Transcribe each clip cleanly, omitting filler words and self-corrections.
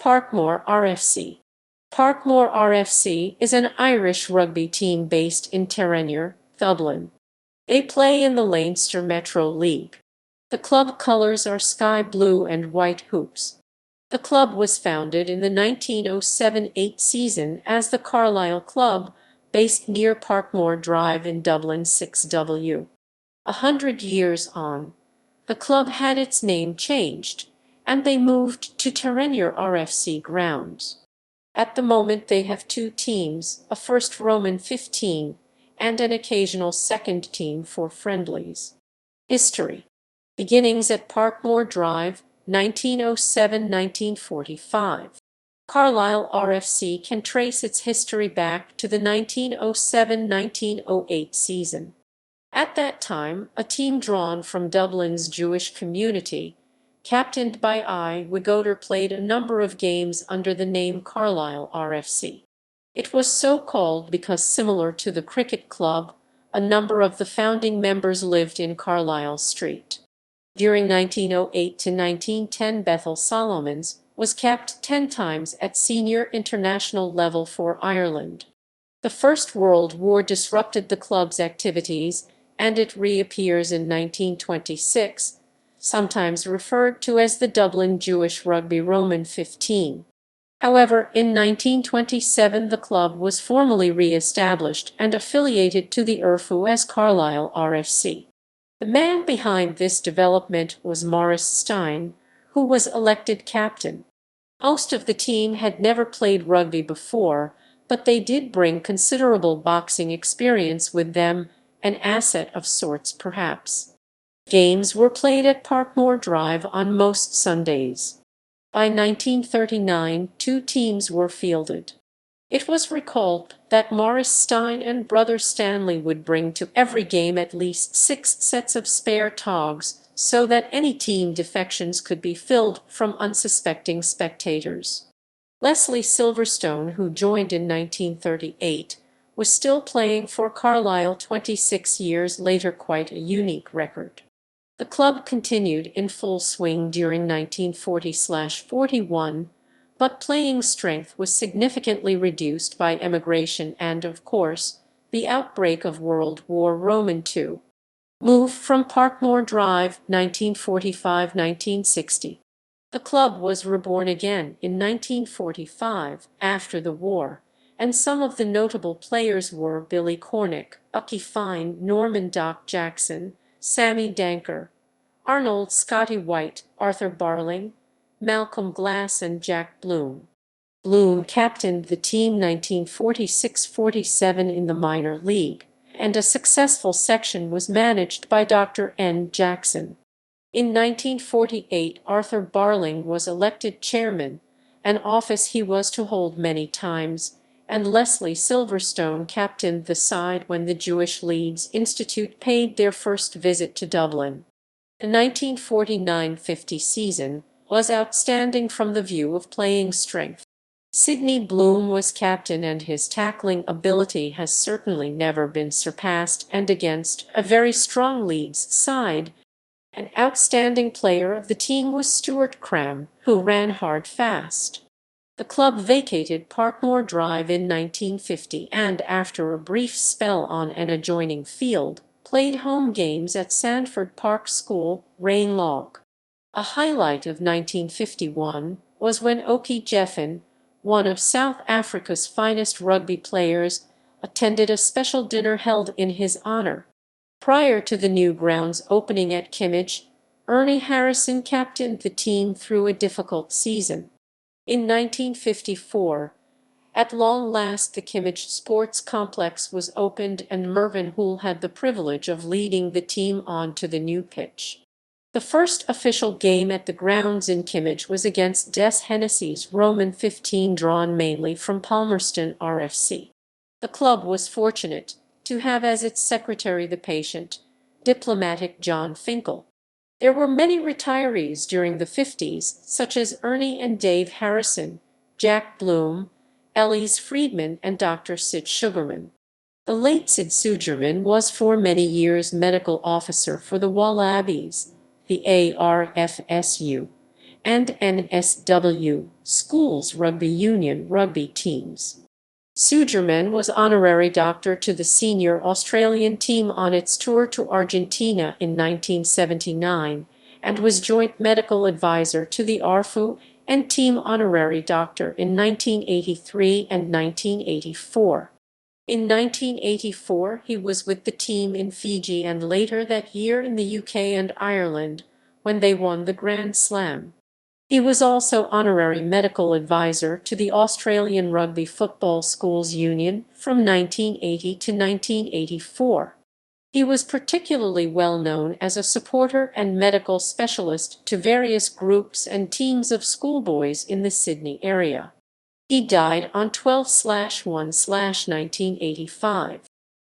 Parkmore RFC. Parkmore RFC is an Irish rugby team based in Terenure, Dublin. They play in the Leinster Metro League. The club colours are sky blue and white hoops. The club was founded in the 1907-8 season as the Carlisle Club, based near Parkmore Drive in Dublin 6W. 100 years on, the club had its name changed, and they moved to Terenure RFC grounds. At the moment they have two teams, a first Roman 15 and an occasional second team for friendlies. History. Beginnings at Parkmore Drive, 1907–1945. Carlisle RFC can trace its history back to the 1907–1908 season. At that time, a team drawn from Dublin's Jewish community, captained by I. Wigoder, played a number of games under the name Carlisle RFC. It was so called because, similar to the cricket club, a number of the founding members lived in Carlisle Street. During 1908 to 1910, Bethel Solomons was capped 10 times at senior international level for Ireland. The First World War disrupted the club's activities, and it reappears in 1926, sometimes referred to as the Dublin Jewish Rugby Roman 15. However, in 1927 the club was formally re-established and affiliated to the IRFU as Carlisle RFC. The man behind this development was Maurice Stein, who was elected captain. Most of the team had never played rugby before, but they did bring considerable boxing experience with them, an asset of sorts perhaps. Games were played at Parkmore Drive on most Sundays. By 1939, 2 teams were fielded. It was recalled that Maurice Stein and brother Stanley would bring to every game at least 6 sets of spare togs, so that any team defections could be filled from unsuspecting spectators. Leslie Silverstone, who joined in 1938, was still playing for Carlisle 26 years later, quite a unique record. The club continued in full swing during 1940–41, but playing strength was significantly reduced by emigration and, of course, the outbreak of World War II. Move from Parkmore Drive, 1945–1960. The club was reborn again in 1945 after the war, and some of the notable players were Billy Cornick, Ucky Fine, Norman Doc Jackson, Sammy Danker, Arnold Scotty White, Arthur Barling, Malcolm Glass and Jack Bloom. Bloom captained the team 1946–47 in the minor league, and a successful section was managed by Dr. N. Jackson. In 1948, Arthur Barling was elected chairman, an office he was to hold many times, and Leslie Silverstone captained the side when the Jewish Leeds Institute paid their first visit to Dublin. The 1949–50 season was outstanding from the view of playing strength. Sidney Bloom was captain, and his tackling ability has certainly never been surpassed, and against a very strong Leeds side, an outstanding player of the team was Stuart Cram, who ran hard fast. The club vacated Parkmore Drive in 1950 and, after a brief spell on an adjoining field, played home games at Sandford Park School, Ranelagh. A highlight of 1951 was when Oki Jeffen, one of South Africa's finest rugby players, attended a special dinner held in his honour. Prior to the new grounds opening at Kimmage, Ernie Harrison captained the team through a difficult season. In 1954, at long last the Kimmage Sports Complex was opened, and Mervyn Hoole had the privilege of leading the team on to the new pitch. The first official game at the grounds in Kimmage was against Des Hennessy's Roman 15, drawn mainly from Palmerston RFC. The club was fortunate to have as its secretary the patient, diplomatic John Finkel. There were many retirees during the 50s, such as Ernie and Dave Harrison, Jack Bloom, Elise Friedman and Dr. Sid Sugarman. The late Sid Sugarman was for many years medical officer for the Wallabies, the ARFSU, and NSW, Schools Rugby Union rugby teams. Sugerman was honorary doctor to the senior Australian team on its tour to Argentina in 1979 and was joint medical advisor to the ARFU and team honorary doctor in 1983 and 1984. In 1984, he was with the team in Fiji and later that year in the UK and Ireland when they won the Grand Slam. He was also honorary medical advisor to the Australian Rugby Football Schools Union from 1980 to 1984. He was particularly well known as a supporter and medical specialist to various groups and teams of schoolboys in the Sydney area. He died on 12/1/1985.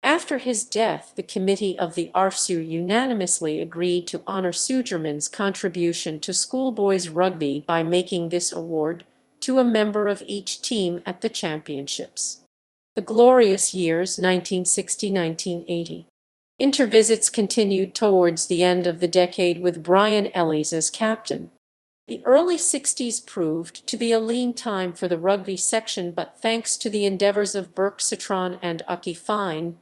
After his death, the committee of the ARFSU unanimously agreed to honor Sugerman's contribution to schoolboys rugby by making this award to a member of each team at the championships. The glorious years 1960–1980. Intervisits continued towards the end of the decade with Brian Ellies as captain. The early 60s proved to be a lean time for the rugby section, but thanks to the endeavours of Burke Citron and Ucky Fine,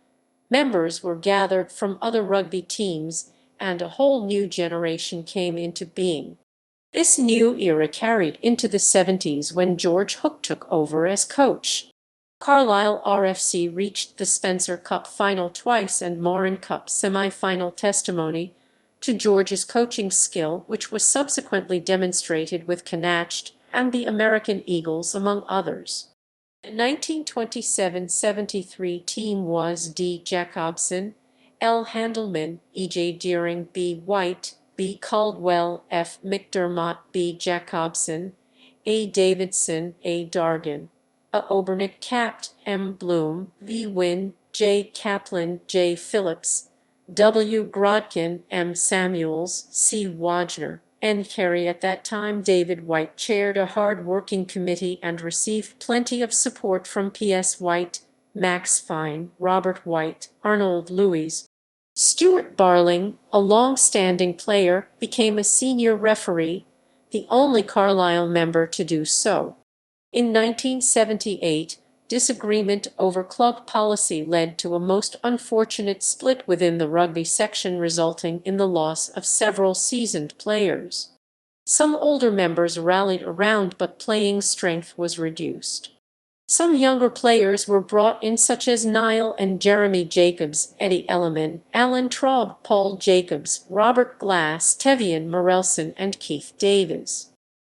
members were gathered from other rugby teams and a whole new generation came into being. This new era carried into the 70s when George Hook took over as coach. Carlisle RFC reached the Spencer Cup final twice and Moran Cup semi-final, testimony to George's coaching skill, which was subsequently demonstrated with Connacht and the American Eagles, among others. The 1927–73 team was D. Jacobson, L. Handelman, E. J. Deering, B. White, B. Caldwell, F. McDermott, B. Jacobson, A. Davidson, A. Dargan, A. Obernick Capt, M. Bloom, V. Wynne, J. Kaplan, J. Phillips, W. Grodkin, M. Samuels, C. Wagner, N. Carey. At that time, David White chaired a hard-working committee and received plenty of support from P.S. White, Max Fine, Robert White, Arnold Louis. Stuart Barling, a long-standing player, became a senior referee, the only Carlisle member to do so. In 1978, disagreement over club policy led to a most unfortunate split within the rugby section, resulting in the loss of several seasoned players. Some older members rallied around, but playing strength was reduced. Some younger players were brought in, such as Niall and Jeremy Jacobs, Eddie Elliman, Alan Traub, Paul Jacobs, Robert Glass, Tevian Morelson, and Keith Davies.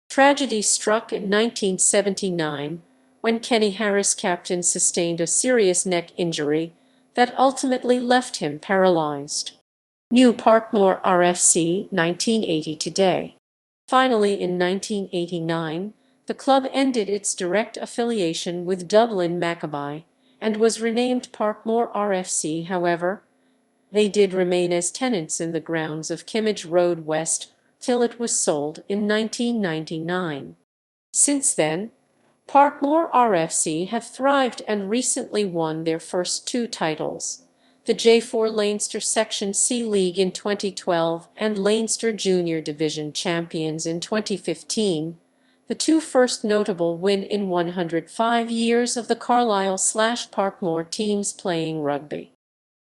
Tragedy struck in 1979 when Kenny Harris, captain, sustained a serious neck injury that ultimately left him paralyzed. New Parkmore RFC, 1980 today. Finally, in 1989, the club ended its direct affiliation with Dublin Maccabi and was renamed Parkmore RFC. However, they did remain as tenants in the grounds of Kimmage Road West till it was sold in 1999. Since then, Parkmore RFC have thrived and recently won their first two titles, the J4 Leinster Section C League in 2012 and Leinster Junior Division Champions in 2015, the two first notable win in 105 years of the Carlisle/Parkmore teams playing rugby.